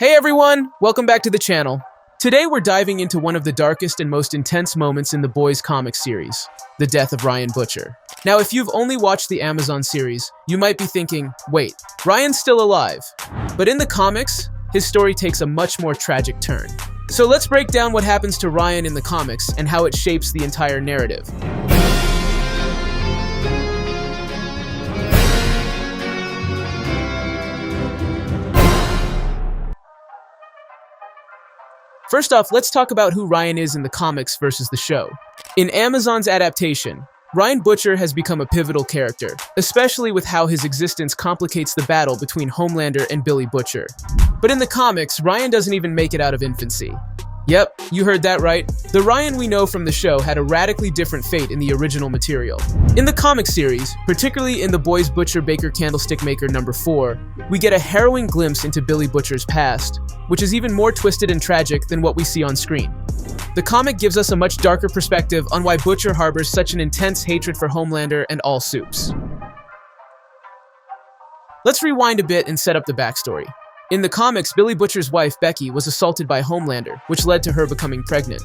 Hey everyone, welcome back to the channel. Today we're diving into one of the darkest and most intense moments in the Boys comic series, the death of Ryan Butcher. Now if you've only watched the Amazon series, you might be thinking, wait, Ryan's still alive. But in the comics, his story takes a much more tragic turn. So let's break down what happens to Ryan in the comics and how it shapes the entire narrative. First off, let's talk about who Ryan is in the comics versus the show. In Amazon's adaptation, Ryan Butcher has become a pivotal character, especially with how his existence complicates the battle between Homelander and Billy Butcher. But in the comics, Ryan doesn't even make it out of infancy. Yep, you heard that right. The Ryan we know from the show had a radically different fate in the original material. In the comic series, particularly in The Boys Butcher Baker Candlestick Maker #4, we get a harrowing glimpse into Billy Butcher's past, which is even more twisted and tragic than what we see on screen. The comic gives us a much darker perspective on why Butcher harbors such an intense hatred for Homelander and all supes. Let's rewind a bit and set up the backstory. In the comics, Billy Butcher's wife, Becky, was assaulted by Homelander, which led to her becoming pregnant.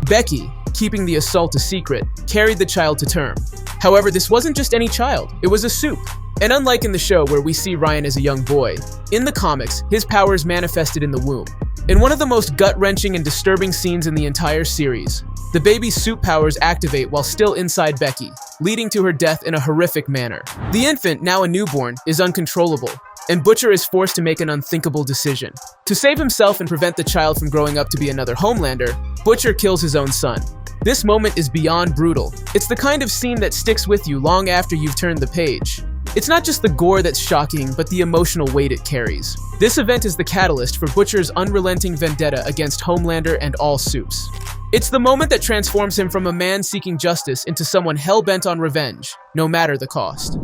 Becky, keeping the assault a secret, carried the child to term. However, this wasn't just any child, it was a supe. And unlike in the show where we see Ryan as a young boy, in the comics, his powers manifested in the womb. In one of the most gut-wrenching and disturbing scenes in the entire series, the baby's supe powers activate while still inside Becky, leading to her death in a horrific manner. The infant, now a newborn, is uncontrollable, and Butcher is forced to make an unthinkable decision. To save himself and prevent the child from growing up to be another Homelander, Butcher kills his own son. This moment is beyond brutal. It's the kind of scene that sticks with you long after you've turned the page. It's not just the gore that's shocking, but the emotional weight it carries. This event is the catalyst for Butcher's unrelenting vendetta against Homelander and all supes. It's the moment that transforms him from a man seeking justice into someone hell-bent on revenge, no matter the cost.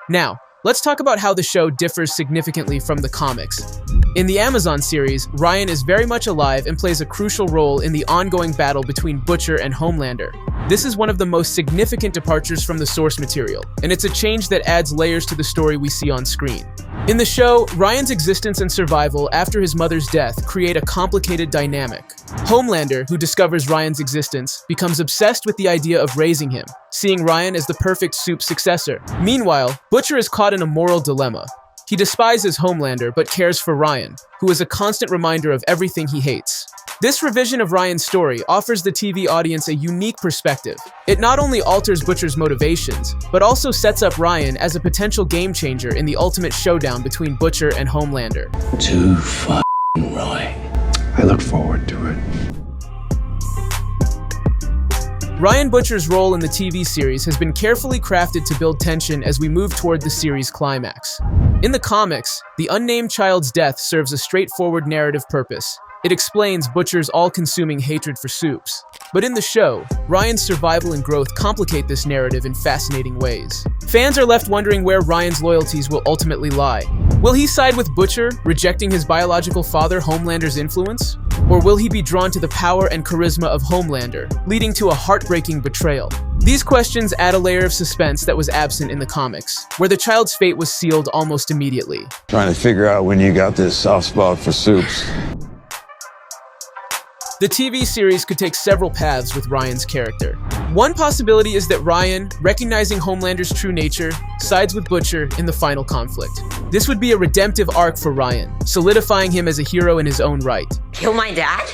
Now, let's talk about how the show differs significantly from the comics. In the Amazon series, Ryan is very much alive and plays a crucial role in the ongoing battle between Butcher and Homelander. This is one of the most significant departures from the source material, and it's a change that adds layers to the story we see on screen. In the show, Ryan's existence and survival after his mother's death create a complicated dynamic. Homelander, who discovers Ryan's existence, becomes obsessed with the idea of raising him, seeing Ryan as the perfect supe successor. Meanwhile, Butcher is caught in a moral dilemma. He despises Homelander but cares for Ryan, who is a constant reminder of everything he hates. This revision of Ryan's story offers the TV audience a unique perspective. It not only alters Butcher's motivations, but also sets up Ryan as a potential game changer in the ultimate showdown between Butcher and Homelander. Too f***ing right. I look forward to it. Ryan Butcher's role in the TV series has been carefully crafted to build tension as we move toward the series' climax. In the comics, the unnamed child's death serves a straightforward narrative purpose. It explains Butcher's all-consuming hatred for supes. But in the show, Ryan's survival and growth complicate this narrative in fascinating ways. Fans are left wondering where Ryan's loyalties will ultimately lie. Will he side with Butcher, rejecting his biological father Homelander's influence? Or will he be drawn to the power and charisma of Homelander, leading to a heartbreaking betrayal? These questions add a layer of suspense that was absent in the comics, where the child's fate was sealed almost immediately. Trying to figure out when you got this soft spot for soups. The TV series could take several paths with Ryan's character. One possibility is that Ryan, recognizing Homelander's true nature, sides with Butcher in the final conflict. This would be a redemptive arc for Ryan, solidifying him as a hero in his own right. Kill my dad?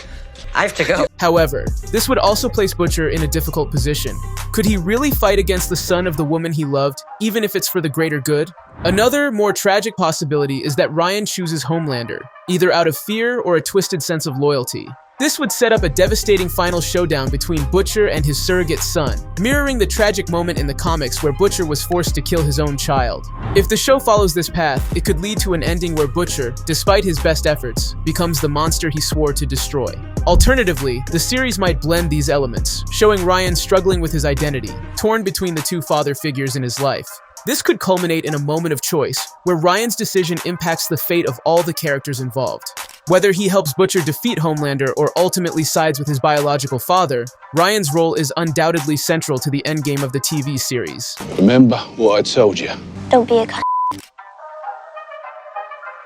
I have to go. However, this would also place Butcher in a difficult position. Could he really fight against the son of the woman he loved, even if it's for the greater good? Another, more tragic possibility is that Ryan chooses Homelander, either out of fear or a twisted sense of loyalty. This would set up a devastating final showdown between Butcher and his surrogate son, mirroring the tragic moment in the comics where Butcher was forced to kill his own child. If the show follows this path, it could lead to an ending where Butcher, despite his best efforts, becomes the monster he swore to destroy. Alternatively, the series might blend these elements, showing Ryan struggling with his identity, torn between the two father figures in his life. This could culminate in a moment of choice, where Ryan's decision impacts the fate of all the characters involved. Whether he helps Butcher defeat Homelander or ultimately sides with his biological father, Ryan's role is undoubtedly central to the endgame of the TV series. Remember what I told you. Don't be a cunt.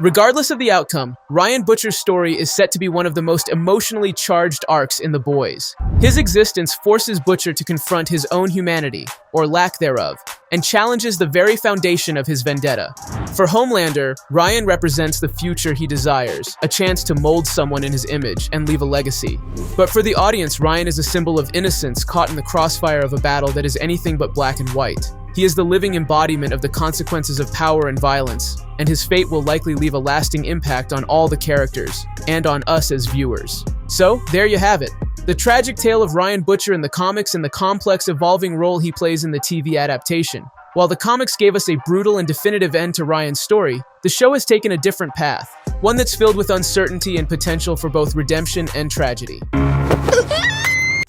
Regardless of the outcome, Ryan Butcher's story is set to be one of the most emotionally charged arcs in The Boys. His existence forces Butcher to confront his own humanity, or lack thereof, and challenges the very foundation of his vendetta. For Homelander, Ryan represents the future he desires, a chance to mold someone in his image and leave a legacy. But for the audience, Ryan is a symbol of innocence caught in the crossfire of a battle that is anything but black and white. He is the living embodiment of the consequences of power and violence, and his fate will likely leave a lasting impact on all the characters, and on us as viewers. So, there you have it. The tragic tale of Ryan Butcher in the comics and the complex evolving role he plays in the TV adaptation. While the comics gave us a brutal and definitive end to Ryan's story, the show has taken a different path, one that's filled with uncertainty and potential for both redemption and tragedy.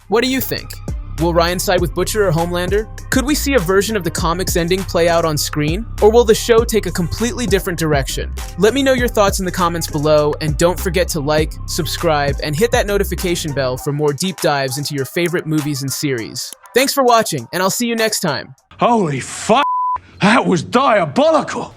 What do you think? Will Ryan side with Butcher or Homelander? Could we see a version of the comics ending play out on screen? Or will the show take a completely different direction? Let me know your thoughts in the comments below, and don't forget to like, subscribe, and hit that notification bell for more deep dives into your favorite movies and series. Thanks for watching, and I'll see you next time. Holy fuck! That was diabolical!